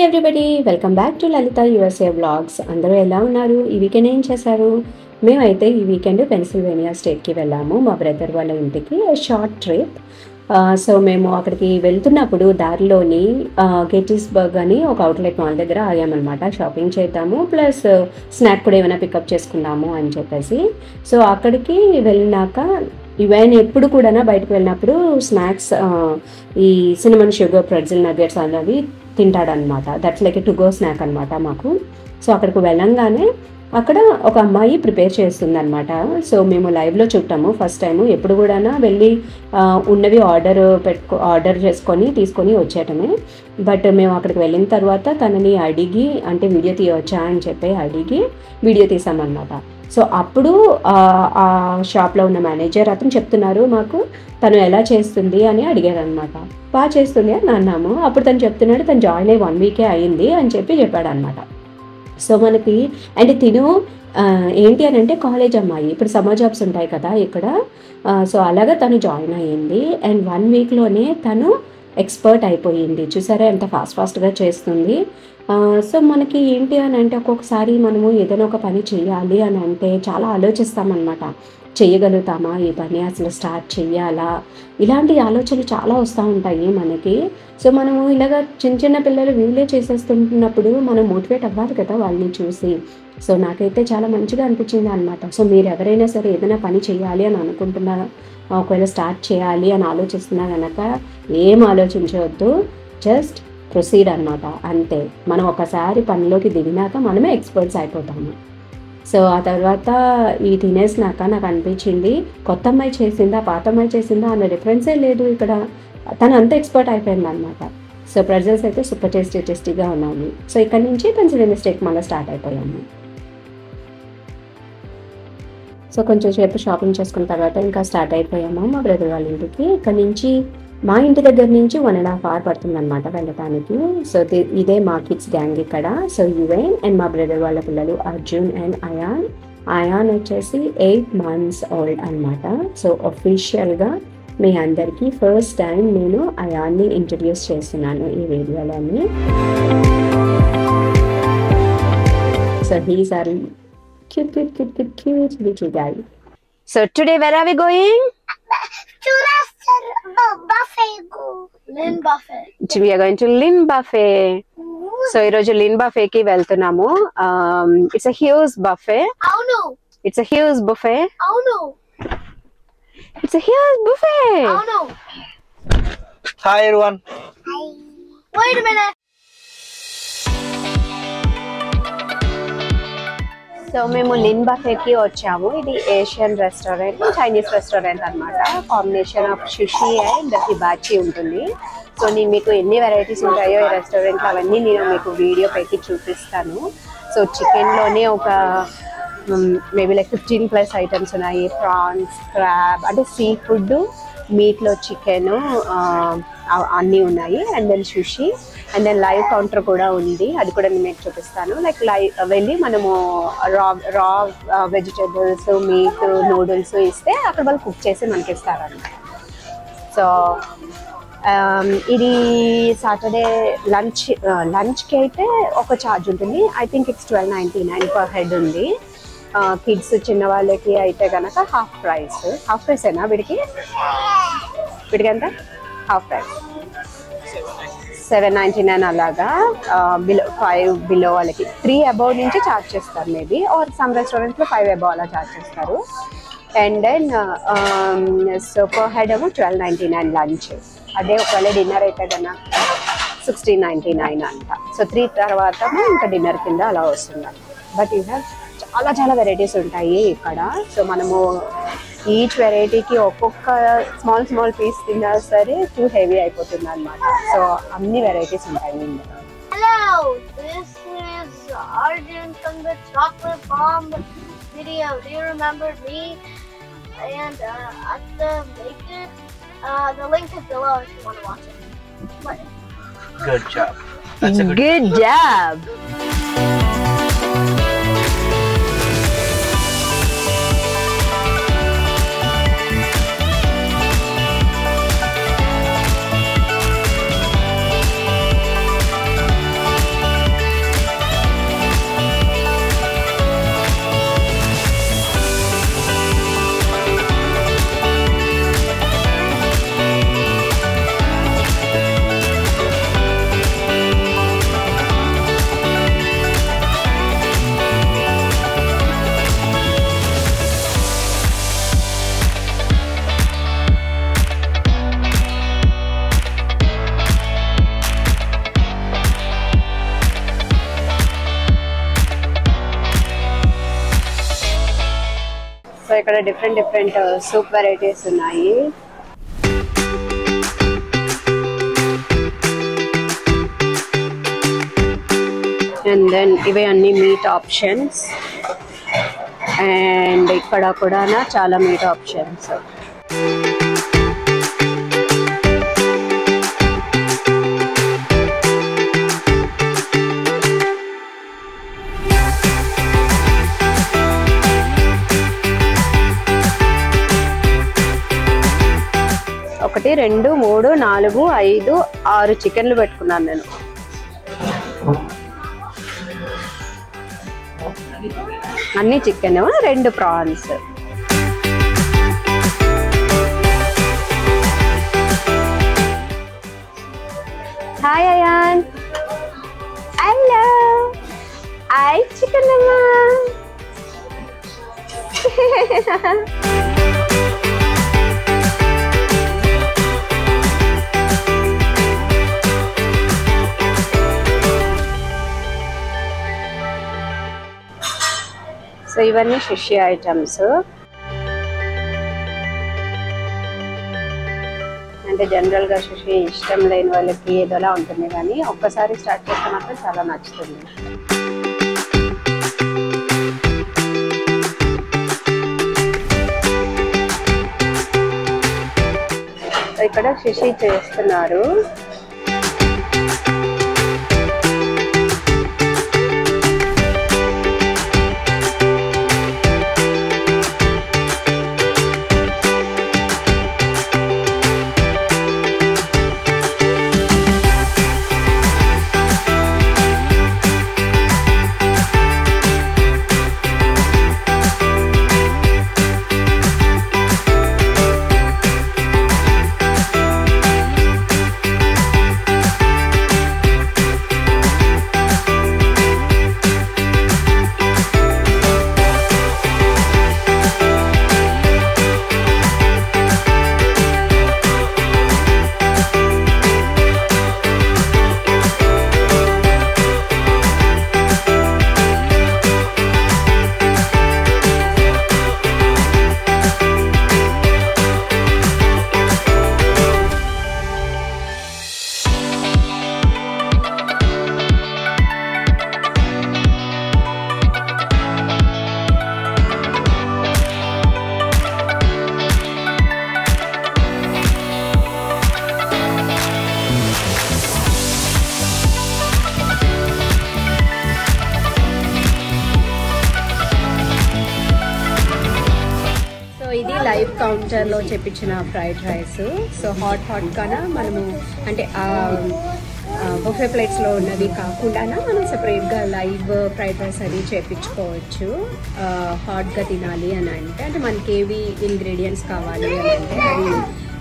Everybody, welcome back to Lalitha USA vlogs. అందరూ ఎలా ఉన్నారు? ఈ వీకెండ్ ఏం చేశారు? మేమైతే ఈ వీకెండ్ పెన్సిల్వేనియా స్టేట్కి వెళ్ళాము, మా బ్రదర్ వాళ్ళ ఇంటికి. Short trip. సో మేము అక్కడికి వెళ్తున్నప్పుడు దారిలోని గెటిస్బర్గ్ అని ఒక అవుట్లెట్ మాల్ దగ్గర ఆగామన్నమాట. షాపింగ్ చేద్దాము, ప్లస్ స్నాక్ కూడా ఏమైనా పికప్ చేసుకుందాము అని చెప్పేసి. సో అక్కడికి వెళ్ళినాక ఈవెన్ ఎప్పుడు కూడా బయటకు వెళ్ళినప్పుడు స్నాక్స్ ఈ సినమన్ షుగర్ ప్రెట్జిల్ నగెట్స్ అనేవి తింటాడనమాట. That's like to go snack అనమాట మాకు. సో అక్కడికి వెళ్ళంగానే అక్కడ ఒక అమ్మాయి ప్రిపేర్ చేస్తుంది అనమాట. సో మేము లైవ్లో చుట్టాము ఫస్ట్ టైము. ఎప్పుడు కూడా వెళ్ళి ఉన్నవి ఆర్డర్ చేసుకొని తీసుకొని వచ్చేయటమే. బట్ మేము అక్కడికి వెళ్ళిన తర్వాత తనని అడిగి, అంటే వీడియో తీయవచ్చా అని చెప్పి అడిగి వీడియో తీసామన్నమాట. సో అప్పుడు ఆ షాప్లో ఉన్న మేనేజర్ అతను చెప్తున్నారు మాకు తను ఎలా చేస్తుంది అని అడిగారు అనమాట. బాగా చేస్తుంది అని అన్నాము. అప్పుడు తను చెప్తున్నాడు తను జాయిన్ అయ్యి 1 వీకే అయింది అని చెప్పాడు అనమాట. సో మనకి అంటే తిను ఏంటి అని అంటే కాలేజ్ అమ్మాయి, ఇప్పుడు సమ్మర్ జాబ్స్ ఉంటాయి కదా ఇక్కడ. సో అలాగా తను జాయిన్ అయ్యింది అండ్ 1 వీక్లోనే తను ఎక్స్పర్ట్ అయిపోయింది. చూసారా ఎంత ఫాస్ట్గా చేస్తుంది. సో మనకి ఏంటి అని అంటే ఒక్కొక్కసారి మనము ఏదైనా ఒక పని చేయాలి అని అంటే చాలా ఆలోచిస్తామన్నమాట. చేయగలుగుతామా ఈ పని, అసలు స్టార్ట్ చెయ్యాలా, ఇలాంటి ఆలోచనలు చాలా వస్తూ ఉంటాయి మనకి. సో మనము ఇలాగ చిన్న పిల్లలు వీళ్ళే చేసేస్తుంటున్నప్పుడు మనం మోటివేట్ అవ్వాలి కదా వాళ్ళని చూసి. సో నాకైతే చాలా మంచిగా అనిపించింది అనమాట. సో మీరు ఎవరైనా సరే ఏదైనా పని చేయాలి అని అనుకుంటున్నారా, ఒకవేళ స్టార్ట్ చేయాలి అని ఆలోచిస్తున్నా కనుక ఏం ఆలోచించవద్దు, జస్ట్ ప్రొసీడ్ అనమాట. అంతే. మనం ఒకసారి పనిలోకి దిగినాక మనమే ఎక్స్పర్ట్స్ అయిపోతాము. సో ఆ తర్వాత ఇవి తినేసినాక నాకు అనిపించింది కొత్త అమ్మాయి చేసిందా పాత అమ్మాయి చేసిందా అన్న డిఫరెన్సే లేదు ఇక్కడ. తను అంత ఎక్స్పర్ట్ అయిపోయింది అనమాట. సో ప్రెజల్స్ అయితే సూపర్ టేస్టీగా ఉన్నాయి. సో ఇక్కడ నుంచి పెన్సిల్వేనియా స్టేట్ మళ్ళీ స్టార్ట్ అయిపోయాము. సో కొంచెం సేపు షాపింగ్ చేసుకున్న తర్వాత ఇంకా స్టార్ట్ అయిపోయాము మా బ్రదర్ వాళ్ళ ఇంటికి. ఇక్కడ నుంచి మా ఇంటి దగ్గర నుంచి 1.5 hours పడుతుంది అనమాట వెళ్ళటానికి. సో ఇదే మా కిడ్స్ గ్యాంగ్ ఇక్కడ. సో యువైన్ అండ్ మా బ్రదర్ వాళ్ళ పిల్లలు అర్జున్ అండ్ అయాన్ వచ్చేసి 8 months ఓల్డ్ అనమాట. సో అఫీషియల్గా మీ అందరికీ ఫస్ట్ టైం నేను అయాన్ని ఇంట్రడ్యూస్ చేస్తున్నాను ఈ వీడియోలోని. So he's our cute little guy. So today where are we going? Lynn Buffet. We are going to Lynn Buffet. So ee roju Lynn Buffet ki veltunnamu. It's a huge buffet. Oh no. It's a huge buffet. Oh no. It's a huge buffet. Oh no. Hi everyone. Hi. Wait a minute. So మేము Lin బఫేకి వచ్చాము. ఇది Asian restaurant, Chinese restaurant అనమాట. Combination of Sushee and హిబాచి ఉంటుంది. So నేను మీకు ఎన్ని varieties ఉంటాయో ఈ రెస్టారెంట్లో అవన్నీ నేను మీకు వీడియో పెట్టి చూపిస్తాను. సో చికెన్లోనే ఒక మేబీ లైక్ 15+ ఐటమ్స్ ఉన్నాయి. ప్రాన్స్, క్రాబ్ అంటే సీ ఫుడ్, మీట్లో చికెన్ అన్నీ ఉన్నాయి. And then sushi and then live counter కూడా ఉంది, అది కూడా నేను మీకు చూపిస్తాను. లైక్ వెళ్ళి మనము రా వెజిటేబుల్స్, మీట్, నూడిల్స్ ఇస్తే అక్కడ వాళ్ళు కుక్ చేసి మనకి ఇస్తారన్నమాట. సో ఇది సాటర్డే లంచ్కి అయితే ఒక ఛార్జ్ ఉంటుంది. I think it's $12.99 per head ఉంది. కిడ్స్ చిన్న వాళ్ళకి అయితే కనుక హాఫ్ ప్రైసేనా వీడికి ఎంత? హాఫ్ ప్రైస్ $7.99 అలాగా. బిలో 5 బిలో వాళ్ళకి 3 above నుంచి ఛార్జ్ చేస్తారు మేబీ, ఆర్ సమ్ రెస్టారెంట్స్లో 5 above అలా ఛార్జ్ చేస్తారు. And then so per head ఏమో $12.99 లంచ్. అదే ఒకవేళ డిన్నర్ అయితే కనుక $16.99 అంట. సో 3 తర్వాత ఇంకా డిన్నర్ కింద అలా వస్తుంది. బట్ ఇలా చాలా వెరైటీస్ ఉంటాయి ఇక్కడ. సో మనము ఈచ్ వెరైటీకి ఒక్కొక్క స్మాల్ పీస్ తిన్నా సరే టూ హెవీ అయిపోతుంది అనమాట. సో అన్ని వెరైటీస్ ఉంటాయి. Hello, this is Arjun from the Chocolate Bomb video. Do you remember me? And at the make it, the link is below if you want to watch it. But Good job. That's a good job. ఇక్కడ different soup varieties ఉన్నాయి. And then ఇవే అన్ని meet options. And ఇక్కడ కూడా చాలా meet options. ఒకటి 2 3 4 5 6 చికెన్లు పెట్టుకున్నాను నేను. అన్ని chicken, 2 prawns. Hi Ayaan. Hello. Hi chicken అమ్మా. సో ఇవన్నీ సుషి ఐటమ్స్. అంటే జనరల్గా సుషి ఇష్టం లేని వాళ్ళకి ఏదోలా ఉంటుంది, కానీ ఒక్కసారి స్టార్ట్ చేస్తే మాత్రం చాలా నచ్చుతుంది. ఇక్కడ సుషి చేస్తున్నారు. ఇది లైవ్ కౌంటర్లో చెప్పించిన ఫ్రైడ్ రైస్. సో హాట్గానే మనము అంటే బుఫే ప్లేట్స్లో ఉన్నవి కాకుండా మనం సెపరేట్గా లైవ్ ఫ్రైడ్ రైస్ అది చేయించుకోవచ్చు. హాట్గా తినాలి అని అంటే మనకి ఏవి ఇంగ్రీడియంట్స్ కావాలి అని అంటే అవి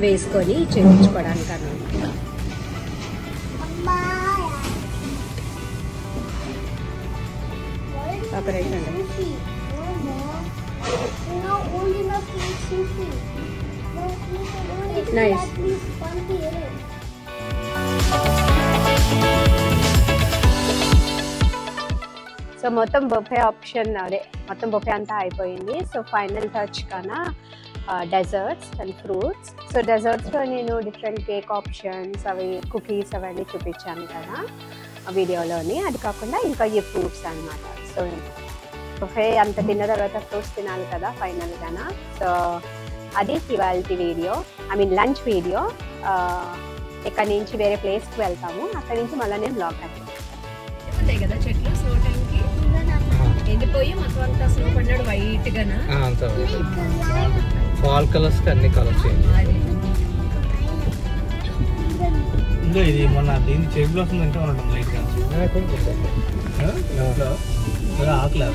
వేసుకొని చేయించుకోవడానికి అన్నమాట. Operation nice. సో మొత్తం బొఫే ఆప్షన్ అదే మొత్తం బొఫే అంతా అయిపోయింది. సో ఫైనల్ టచ్ కన్నా డెజర్ట్స్ అండ్ ఫ్రూట్స్. సో డెజర్ట్స్లో నేను డిఫరెంట్ కేక్ ఆప్షన్స్ అవి కుకీస్ అవన్నీ చూపించాను కదా వీడియోలోని. అది కాకుండా ఇంకా ఈ ఫ్రూట్స్ అన్నమాట. సో బొఫే అంత తిన్న తర్వాత ఫ్రూట్స్ తినాలి కదా ఫైనల్గానా. సో అది ఇవాళ video, I mean lunch video. ఇక్కడ నుంచి వేరే ప్లేస్కి వెళ్తాము, అక్కడి నుంచి మళ్ళీ నేను బ్లాగ్ ఉంటాయి కదా చెట్లు స్నో టైంకి ఎండిపోయి మొత్తం అంతా స్నో పడినాడు వైట్గానా ఫాల్ కలర్స్ అన్ని కలర్స్ ఇది మొన్న దీన్ని చేతిలో వస్తుందంటే ఉండటం లైట్ ఆకలే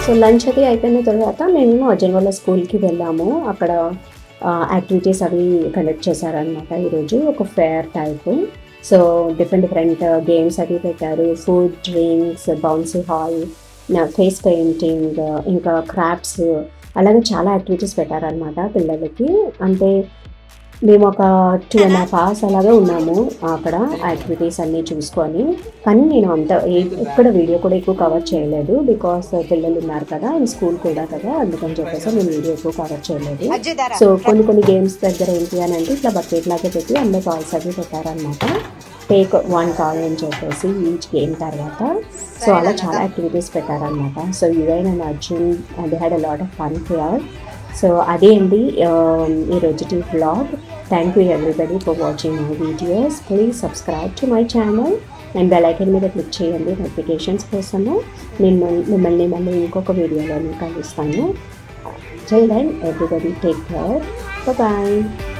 సో లంచ్ అది అయిపోయిన తర్వాత మేము అజన్వాల స్కూల్కి వెళ్ళాము. అక్కడ యాక్టివిటీస్ అవి కండక్ట్ చేశారనమాట ఈరోజు, ఒక fair type. So different games అవి పెట్టారు. Food, drinks, bouncy hall, face painting, ఇంకా క్రాఫ్ట్స్ అలాగే చాలా యాక్టివిటీస్ పెట్టారనమాట పిల్లలకి. అంటే మేము ఒక 2.5 hours అలాగే ఉన్నాము అక్కడ యాక్టివిటీస్ అన్నీ చూసుకొని. కానీ నేను ఎక్కడ వీడియో కూడా ఎక్కువ కవర్ చేయలేదు, బికాస్ పిల్లలు ఉన్నారు కదా, స్కూల్ కూడా కదా, అందుకని చెప్పేసి నేను వీడియో ఎక్కువ కవర్ చేయలేదు. సో కొన్ని గేమ్స్ దగ్గర ఏంటి అని అంటే ఇట్లా బకెట్ లాగా పెట్టి అందులో కాల్స్ అవి పెట్టారనమాట. టేక్ 1 call అని చెప్పేసి ఈచ్ గేమ్ తర్వాత. సో అలా చాలా యాక్టివిటీస్ పెట్టారనమాట. సో యువైన్ and Arjun they had a lot of fun here. So అదే అండి ఈరోజు vlog. Thank you everybody for watching my videos. Please subscribe to my channel and bell icon మీద క్లిక్ చేయండి నోటిఫికేషన్స్ కోసము. నేను మిమ్మల్ని మళ్ళీ ఇంకొక వీడియోలో కలుస్తాను. Till then, everybody take care. Bye-bye.